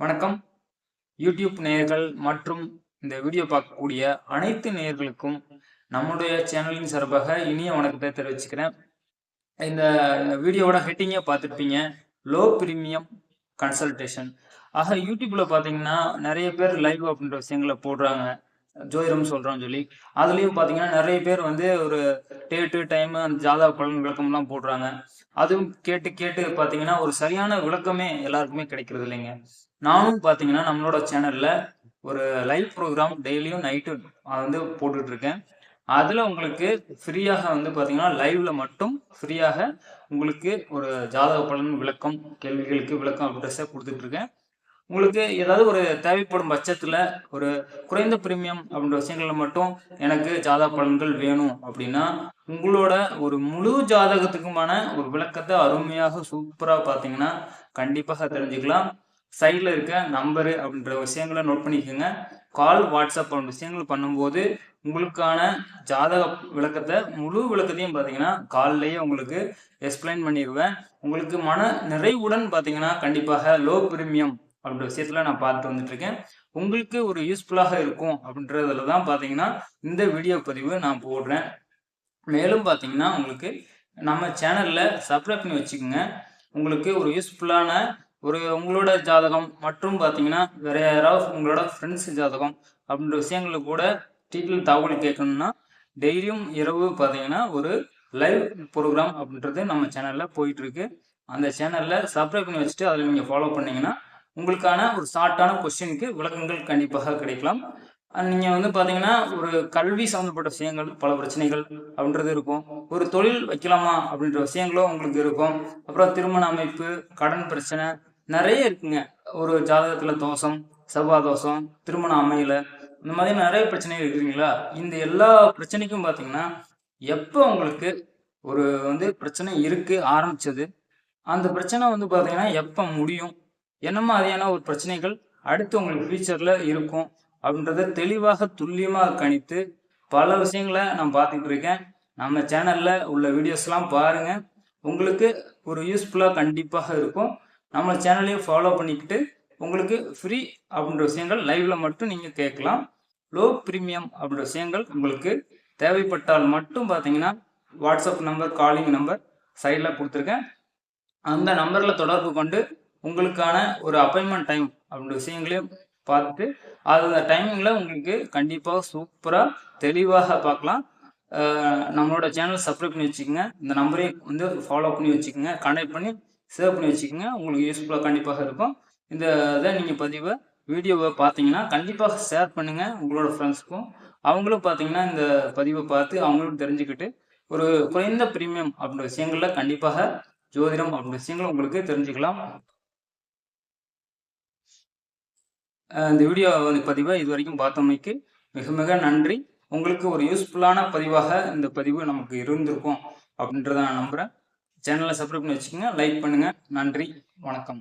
வணக்கம். யூடியூப் நேயர்கள் மற்றும் இந்த வீடியோ பார்க்கக்கூடிய அனைத்து நேயர்களுக்கும் நம்முடைய சேனலின் சார்பாக இனிய வணக்கத்தை தெரிவிச்சுக்கிறேன். இந்த வீடியோவோட ஹெட்டிங்கே பார்த்துருப்பீங்க. Low premium consultation. ஆக யூடியூப்ல பார்த்தீங்கன்னா நிறைய பேர் லைவ் அப்படின்ற விஷயங்களை போடுறாங்க. ஜோதிடம் சொல்றோம்னு சொல்லி. அதுலயும் பார்த்தீங்கன்னா நிறைய பேர் வந்து ஒரு டேட்டு, டைமு அந்த ஜாதக பலன் விளக்கம்லாம் போடுறாங்க. அதுவும் கேட்டு கேட்டு பார்த்தீங்கன்னா ஒரு சரியான விளக்கமே எல்லாருக்குமே கிடைக்கிறது இல்லைங்க. நானும் பார்த்தீங்கன்னா நம்மளோட சேனல்ல ஒரு லைவ் ப்ரோக்ராம் டெய்லியும் நைட்டு வந்து போட்டுட்டு இருக்கேன். அதுல உங்களுக்கு ஃப்ரீயாக வந்து பார்த்தீங்கன்னா லைவ்ல மட்டும் ஃப்ரீயாக உங்களுக்கு ஒரு ஜாதக பலன் விளக்கம், கேள்விகளுக்கு விளக்கம் அட்ரஸ குடுத்துட்டு இருக்கேன். உங்களுக்கு ஏதாவது ஒரு தேவைப்படும் பட்சத்துல ஒரு குறைந்த பிரீமியம் அப்படின்ற விஷயங்கள்ல மட்டும் எனக்கு ஜாதக பலன்கள் வேணும் அப்படின்னா, உங்களோட ஒரு முழு ஜாதகத்துக்குமான ஒரு விளக்கத்த அருமையாக சூப்பரா பார்த்தீங்கன்னா, கண்டிப்பாக தெரிஞ்சுக்கலாம். சைட்ல இருக்க நம்பரு அப்படின்ற விஷயங்கள நோட் பண்ணிக்கோங்க. கால், வாட்ஸ்அப் போன்ற விஷயங்கள் பண்ணும்போது, உங்களுக்கான ஜாதக விளக்கத்த முழு விளக்கத்தையும் பார்த்தீங்கன்னா, கால்லயே உங்களுக்கு எக்ஸ்பிளைன் பண்ணிருவேன். உங்களுக்கு மன நிறைவுடன் பார்த்தீங்கன்னா, கண்டிப்பாக லோ பிரீமியம் அப்படின்ற விஷயத்துல நான் பார்த்துட்டு வந்துட்டு இருக்கேன். உங்களுக்கு ஒரு யூஸ்ஃபுல்லாக இருக்கும் அப்படின்றதுல தான் பார்த்தீங்கன்னா, இந்த வீடியோ பதிவு நான் போடுறேன். மேலும் பார்த்தீங்கன்னா, உங்களுக்கு நம்ம சேனல்ல சப்ஸ்கிரைப் பண்ணி வச்சுக்கோங்க. உங்களுக்கு ஒரு யூஸ்ஃபுல்லான ஒரு உங்களோட ஜாதகம் மற்றும் பார்த்தீங்கன்னா, வேற யாராவது உங்களோட ஃப்ரெண்ட்ஸ் ஜாதகம் அப்படின்ற விஷயங்கள கூட டீட்டெயில் தகவல் கேட்கணும்னா, டெய்லியும் இரவு பார்த்தீங்கன்னா, ஒரு லைவ் ப்ரோக்ராம் அப்படின்றது நம்ம சேனல்ல போயிட்டு இருக்கு. அந்த சேனல்ல சப்ஸ்கிரைப் பண்ணி வச்சுட்டு அதில நீங்க ஃபாலோ பண்ணீங்கன்னா, உங்களுக்கான ஒரு ஷார்ட்டான கொஸ்டினுக்கு விளக்கங்கள் கண்டிப்பாக கிடைக்கலாம். நீங்க வந்து பார்த்தீங்கன்னா, ஒரு கல்வி சம்மந்தப்பட்ட விஷயங்கள், பல பிரச்சனைகள் அப்படின்றது இருக்கும். ஒரு தொழில் வைக்கலாமா அப்படின்ற விஷயங்களும் உங்களுக்கு இருக்கும். அப்புறம் திருமண அமைப்பு, கடன் பிரச்சனை நெறைய இருக்குங்க. ஒரு ஜாதகத்துல தோஷம், செவ்வாய் தோஷம், திருமணம் அமையல, இந்த மாதிரி நெறைய பிரச்சனைகள் இருக்குதுங்களா? இந்த எல்லா பிரச்சனைக்கும் பார்த்தீங்கன்னா, எப்ப உங்களுக்கு ஒரு வந்து பிரச்சனை இருக்கு ஆரம்பிச்சது, அந்த பிரச்சனை வந்து பார்த்தீங்கன்னா, எப்ப முடியும்? என்ன மாதிரியான ஒரு பிரச்சனைகள் அடுத்து உங்களுக்கு ஃபியூச்சர்ல இருக்கும்? அப்படின்றத தெளிவாக, துல்லியமா கணித்து, பல விஷயங்கள நான் பார்த்துட்டு இருக்கேன். நம்ம சேனல்ல உள்ள வீடியோஸ்லாம் பாருங்க. உங்களுக்கு ஒரு யூஸ்ஃபுல்லா கண்டிப்பாக இருக்கும். நம்ம சேனலையும் ஃபாலோ பண்ணிக்கிட்டு, உங்களுக்கு ஃப்ரீ அப்படின்ற விஷயங்கள் லைவ்ல மட்டும் நீங்க கேட்கலாம். லோ பிரீமியம் அப்படின்ற விஷயங்கள் உங்களுக்கு தேவைப்பட்டால் மட்டும் பார்த்தீங்கன்னா, வாட்ஸ்அப் நம்பர், காலிங் நம்பர் சைட்ல குடுத்துருக்கேன். அந்த நம்பர்ல தொடர்பு கொண்டு உங்களுக்கான ஒரு அப்பாயின்மென்ட் டைம் அப்படின்ற விஷயங்களையும் பார்த்துட்டு, அந்த டைமிங்ல உங்களுக்கு கண்டிப்பா சூப்பரா தெளிவாக பார்க்கலாம். நம்மளோட சேனல் சப்ஸ்கிரைப் பண்ணி வச்சுக்கங்க. இந்த நம்பரையும் வந்து ஃபாலோ பண்ணி வச்சுக்கங்க. கான்டாக்ட் பண்ணி சேவ் பண்ணி வச்சுக்கங்க. உங்களுக்கு யூஸ்ஃபுல்லா கண்டிப்பாக இருக்கும். இந்த இத நீங்க வீடியோவ பார்த்தீங்கன்னா, கண்டிப்பாக ஷேர் பண்ணுங்க உங்களோட ஃப்ரெண்ட்ஸ்க்கும். அவங்களும் பார்த்தீங்கன்னா, இந்த பதிவ பார்த்து அவங்களும் தெரிஞ்சுக்கிட்டு, ஒரு குறைந்த பிரீமியம் அப்படின்ற விஷயங்கள்ல கண்டிப்பாக ஜோதிடம் அப்படின்ற விஷயங்கள் உங்களுக்கு தெரிஞ்சுக்கலாம். இந்த வீடியோ பதிவ இதுவரைக்கும் பார்த்தமைக்கு மிக மிக நன்றி. உங்களுக்கு ஒரு யூஸ்ஃபுல்லான பதிவாக இந்த பதிவு நமக்கு இருந்திருக்கும் அப்படின்றத நான் நம்புறேன். சேனலை சப்ஸ்கிரைப் பண்ணி வச்சுக்கோங்க. லைக் பண்ணுங்க. நன்றி. வணக்கம்.